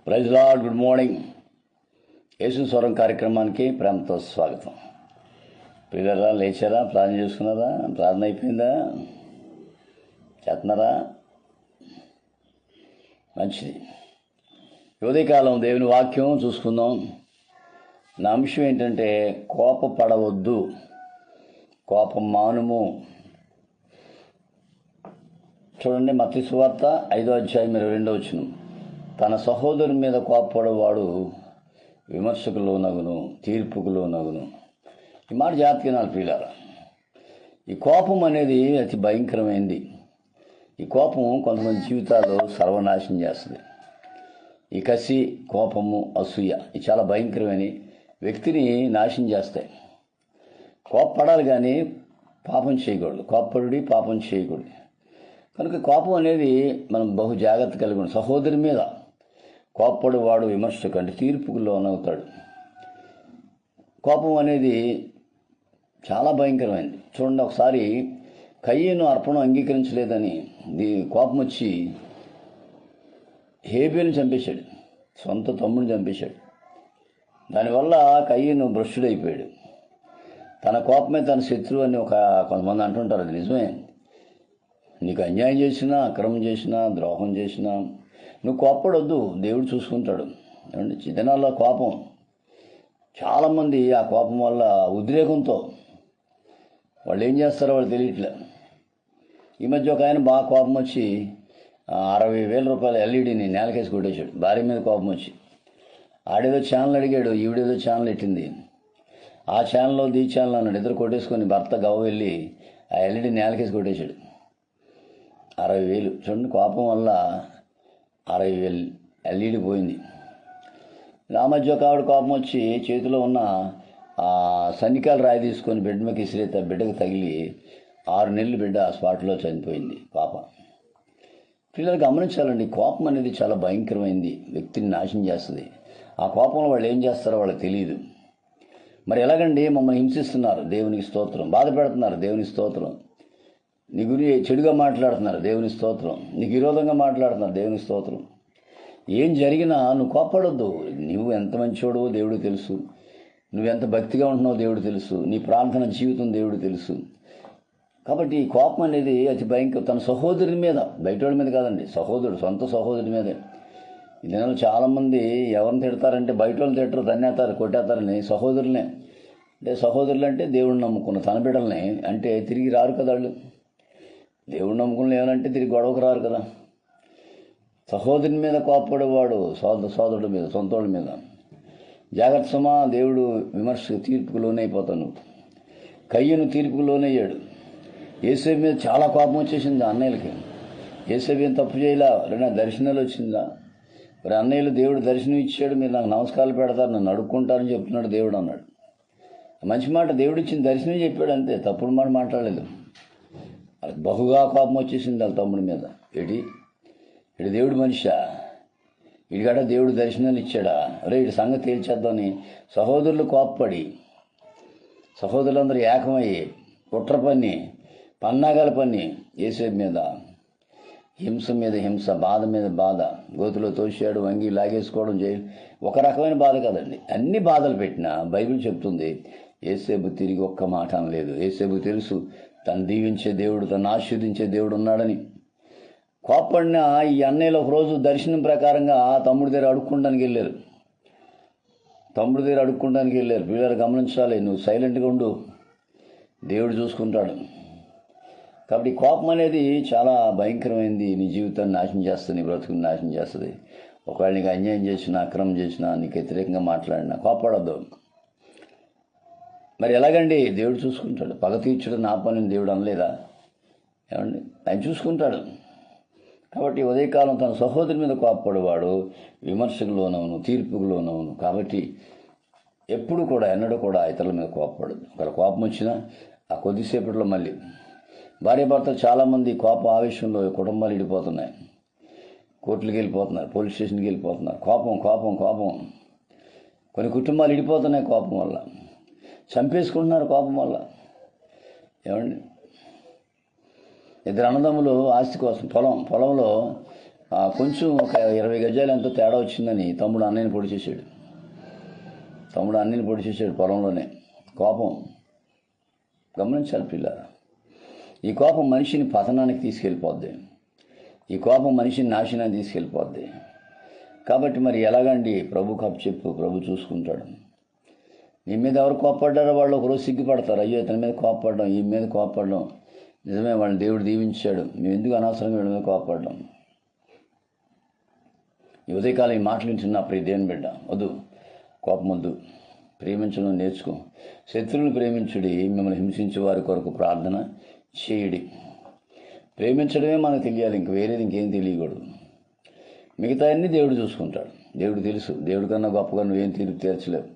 Praise lord, good morning. Yesu Swaram కార్యక్రమానికి ప్రేమతో స్వాగతం. పిల్లరా, లేచారా? ప్రార్థన చేసుకున్నారా? ప్రార్థన అయిపోయిందా? చేస్తున్నారా? మంచిది. ఉదయకాలం దేవుని వాక్యం చూసుకుందాం. నా అంశం ఏంటంటే కోపపడవద్దు, కోపం మానుము. చూడండి, మత్తయి సువార్త 5:22 తన సహోదరుని మీద కోపపడేవాడు విమర్శకు లోనగును, తీర్పుకు లోనగును. ఈ మాట జాగ్రత్తగా వినాలి ప్రియులారా. ఈ కోపం అనేది అతి భయంకరమైంది. ఈ కోపం కొంతమంది జీవితాలు సర్వనాశనం చేస్తుంది. ఈ కసి, కోపము, అసూయ ఇది చాలా భయంకరమైన వ్యక్తిని నాశనం చేస్తాయి. కోపపడాలి కానీ పాపం చేయకూడదు. కోపపడి పాపం చేయకూడదు. కనుక కోపం అనేది మనం బహు జాగ్రత్త కలిగి ఉన్నాం. సహోదరి మీద కోపపడేవాడు విమర్శకు అంటే తీర్పుకు లోనవుతాడు. కోపం అనేది చాలా భయంకరమైనది. చూడండి, ఒకసారి కయ్యను అర్పణం అంగీకరించలేదని కోపం వచ్చి హేబేలుని చంపేశాడు, సొంత తమ్ముడిని చంపేశాడు. దానివల్ల కయ్యను భ్రష్టుడైపోయాడు. తన కోపమే తన శత్రువు అని కొంతమంది అంటుంటారు. అది నిజమే. నీకు అన్యాయం చేసినా, అక్రమం చేసినా, ద్రోహం చేసినా నువ్వు కోపపడొద్దు, దేవుడు చూసుకుంటాడు. ఏమంటే చిదనాల్లో కోపం చాలామంది ఆ కోపం వల్ల ఉద్రేకంతో వాళ్ళు ఏం చేస్తారో వాళ్ళు తెలియట్లే. ఈ మధ్య ఒక ఆయన బాగా కోపం వచ్చి 60,000 రూపాయల ఎల్ఈడిని నేలకేసి కొట్టేశాడు. భార్య మీద కోపం వచ్చి ఆడేదో ఛానల్ అడిగాడు, ఈవిడేదో ఛానల్ పెట్టింది. ఆ ఛానల్లో ఈ ఛానల్ అన్నాడు. ఇద్దరు కొట్టేసుకొని భర్త గవ్వ వెళ్ళి ఆ ఎల్ఈడి నేలకేసి కొట్టేశాడు. 60,000. చూడండి, కోపం వల్ల 60,000 ఎల్ఈడి పోయింది. ఆ మధ్య ఒక ఆవిడ కోపం వచ్చి చేతిలో ఉన్న సన్నికాయలు రాయి తీసుకొని బిడ్డ మీద ఇసిరేత బిడ్డకు తగిలి 6 నెలలు బిడ్డ ఆ స్పాట్లో చనిపోయింది పాప. పిల్లలు గమనించాలండి, కోపం అనేది చాలా భయంకరమైంది. వ్యక్తిని నాశనం చేస్తుంది. ఆ కోపంలో వాళ్ళు ఏం చేస్తారో వాళ్ళకి తెలియదు. మరి ఎలాగండి? మమ్మల్ని హింసిస్తున్నారు, దేవునికి స్తోత్రం. బాధ పెడుతున్నారు, దేవునికి స్తోత్రం. నీ గురించి చెడుగా మాట్లాడుతున్నారు, దేవుని స్తోత్రం. నీకు విరోధంగా మాట్లాడుతున్నారు, దేవుని స్తోత్రం. ఏం జరిగినా నువ్వు కోపపడొద్దు. నువ్వు ఎంత మంచోడో దేవుడు తెలుసు. నువ్వెంత భక్తిగా ఉంటున్నావో దేవుడు తెలుసు. నీ ప్రార్థన జీవితం దేవుడు తెలుసు. కాబట్టి ఈ కోపం అనేది అతి భయంకరం. తన సహోదరుని మీద, బయటోడి మీద కాదండి, సహోదరుడు, సొంత సహోదరుని మీదే. ఈ దినాలు చాలామంది ఎవరిని తిడతారంటే బయట వాళ్ళని తిట్టరు, తన్నేస్తారు, కొట్టేస్తారని సహోదరులనే. అంటే సహోదరులు అంటే దేవుడిని నమ్ముకున్న తన బిడ్డల్ని అంటే తిరిగి రారు కదా వాళ్ళు. దేవుడు నమ్ముకుని ఏమనంటే తిరిగి గొడవకు రారు కదా. సహోదరుని మీద కోపపడేవాడు సోదరుడి మీద, సొంతోళ్ళ మీద జాగ్రత్త సుమా. దేవుడు విమర్శ తీర్పుకు లోనైపోతాను. కయ్యను తీర్పుకు లోనయ్యాడు. యేసేపు మీద చాలా కోపం వచ్చేసింది అన్నయ్యలకి. యేసేపు ఏం తప్పు చేయలా, రెండు దర్శనాలు వచ్చిందా? మరి అన్నయ్యలు దేవుడు దర్శనం ఇచ్చాడు, మీరు నాకు నమస్కారాలు పెడతారు, నన్ను అడుక్కుంటారని చెప్తున్నాడు దేవుడు అన్నాడు. మంచి మాట, దేవుడు ఇచ్చిన దర్శనం చెప్పాడు అంతే, తప్పుడు మాట మాట్లాడలేదు. అది బహుగా కోపం వచ్చేసింది వాళ్ళ తమ్ముడి మీద. ఇటు దేవుడు మనిషా, ఇడిగట దేవుడు దర్శనాలు ఇచ్చాడా? అరే ఇటు సంగతి తేల్చేద్దామని సహోదరులు కోప్పడి, సహోదరులందరూ ఏకమయ్యి కుట్ర పన్ని, పన్నాగాల పన్ని యేసేపు మీద హింస మీద హింస, బాధ మీద బాధ, గోతులో తోసాడు, వంగి లాగేసుకోవడం ఒక రకమైన బాధ కదండి. అన్ని బాధలు పెట్టినా బైబిల్ చెప్తుంది యేసేపు తిరిగి ఒక్క మాట అనలేదు. యేసేపు తెలుసు తను దీవించే దేవుడు, తను ఆశీర్వదించే దేవుడు ఉన్నాడని. కోప్పడిన ఈ అన్నయ్యలు ఒకరోజు దర్శనం ప్రకారంగా తమ్ముడి దగ్గర అడుక్కోవడానికి వెళ్ళారు. పిల్లలు గమనించాలి, నువ్వు సైలెంట్గా ఉండు, దేవుడు చూసుకుంటాడు. కాబట్టి కోపం అనేది చాలా భయంకరమైంది. నీ జీవితాన్ని నాశనం చేస్తుంది, నీ బ్రతుకుని నాశనం చేస్తుంది. ఒకవేళ నీకు అన్యాయం చేసినా, అక్రమం చేసినా, నీకు వ్యతిరేకంగా మాట్లాడినా కోపపడద్దు. మరి ఎలాగండి? దేవుడు చూసుకుంటాడు. పగ తీర్చడం నా పని దేవుడు అనలేదా? ఏమండి, ఆయన చూసుకుంటాడు. కాబట్టి ఉదయకాలం తన సహోదరి మీద కోపపడేవాడు విమర్శకు లోనవును, తీర్పుకు లోనవును. కాబట్టి ఎప్పుడు కూడా ఎన్నడూ కూడా ఇతరుల మీద కోపపడదు. ఒకవేళ కోపం వచ్చినా ఆ కొద్దిసేపట్లో మళ్ళీ భార్యాభర్తలు చాలామంది కోప ఆవేశంలో కుటుంబాలు విడిపోతున్నాయి, కోర్టులకు వెళ్ళిపోతున్నారు, పోలీస్ స్టేషన్కి వెళ్ళిపోతున్నారు. కోపం. కొన్ని కుటుంబాలు విడిపోతున్నాయి కోపం వల్ల, చంపేసుకుంటున్నారు కోపం వల్ల. ఏమండి, ఇద్దరు అన్నదమ్ములు ఆస్తి కోసం పొలంలో కొంచెం ఒక 20 గజాలు ఎంతో తేడా వచ్చిందని తమ్ముడు అన్నయ్యని పొడి చేశాడు పొలంలోనే. కోపం గమనించాలి పిల్లారా. ఈ కోపం మనిషిని పతనానికి తీసుకెళ్ళిపోద్ది. ఈ కోపం మనిషిని నాశనానికి తీసుకెళ్ళిపోద్ది. కాబట్టి మరి ఎలాగండి? ప్రభుకు అప్పచెప్పు, ప్రభు చూసుకుంటాడు. నీ మీద ఎవరు కోప్పడ్డారో వాళ్ళు ఒకరోజు సిగ్గుపడతారు. అయ్యో ఇతని మీద కోప్పడడం, ఈ మీద కోప్పడడం, నిజమే వాళ్ళని దేవుడు దీవించాడు, మేము ఎందుకు అనవసరంగా వీళ్ళ మీద కోప్పడ్డాం. ఈ ఉదయకాలం ఈ మాటలు వింటున్న ప్రియ దేవుని బిడ్డ, వద్దు, కోపం వద్దు, ప్రేమించడం నేర్చుకో. శత్రువుని ప్రేమించుడి, మిమ్మల్ని హింసించే వారి కొరకు ప్రార్థన చేయుడి. ప్రేమించడమే మనకు తెలియాలి, ఇంక వేరేది ఇంకేం తెలియకూడదు. మిగతా అన్నీ దేవుడు చూసుకుంటాడు. దేవుడు తెలుసు, దేవుడి కన్నా గొప్పగా నువ్వేం తీర్పు తీర్చలేవు.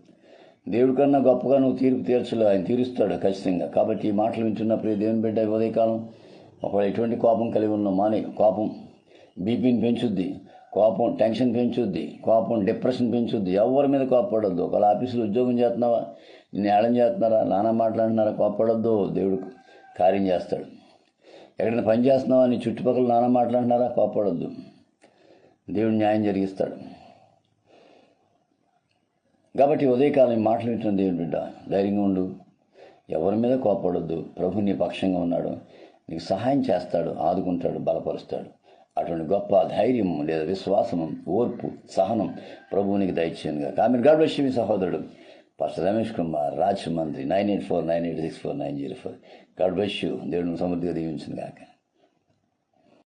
దేవుడి కన్నా గొప్పగా నువ్వు తీర్పు తీర్చలేవు, ఆయన తీరుస్తాడు ఖచ్చితంగా. కాబట్టి ఈ మాటలు వింటున్న ప్రియ దేవుని బిడ్డ, ఉదయకాలం ఒకవేళ ఎటువంటి కోపం కలిగి ఉన్నావు మానే. కోపం బీపీని పెంచుద్ది, కోపం టెన్షన్ పెంచుద్ది, కోపం డిప్రెషన్ పెంచుద్ది. ఎవరి మీద కోప్పడొద్దు. ఒకవేళ ఆఫీసులో ఉద్యోగం చేస్తున్నావా, నిన్ను ఏడం చేస్తున్నారా, నానా మాట్లాడుతున్నారా, కోప్పడొద్దు, దేవుడు కార్యం చేస్తాడు. ఎక్కడైనా పని చేస్తున్నావా, నీ చుట్టుపక్కల నానా మాట్లాడుతున్నారా, కోప్పడొద్దు, దేవుడు న్యాయం జరిగిస్తాడు. కాబట్టి ఉదయకాలం మాటలు వింటున్న దేవుని బిడ్డ, ధైర్యంగా ఉండు, ఎవరి మీద కోప్పడొద్దు. ప్రభు నీ పక్షంగా ఉన్నాడు, నీకు సహాయం చేస్తాడు, ఆదుకుంటాడు, బలపరుస్తాడు. అటువంటి గొప్ప ధైర్యం లేదా విశ్వాసం, ఓర్పు, సహనం ప్రభువు నీకు దయచేయనుగా. ఆమె గాడ్ బ్లెస్ యు మీ సహోదరుడు pastor Ramesh Kumar, Rajahmundry. 9849864904. God bless you. దేవుడిని సమృద్ధిగా దీవించును గాక.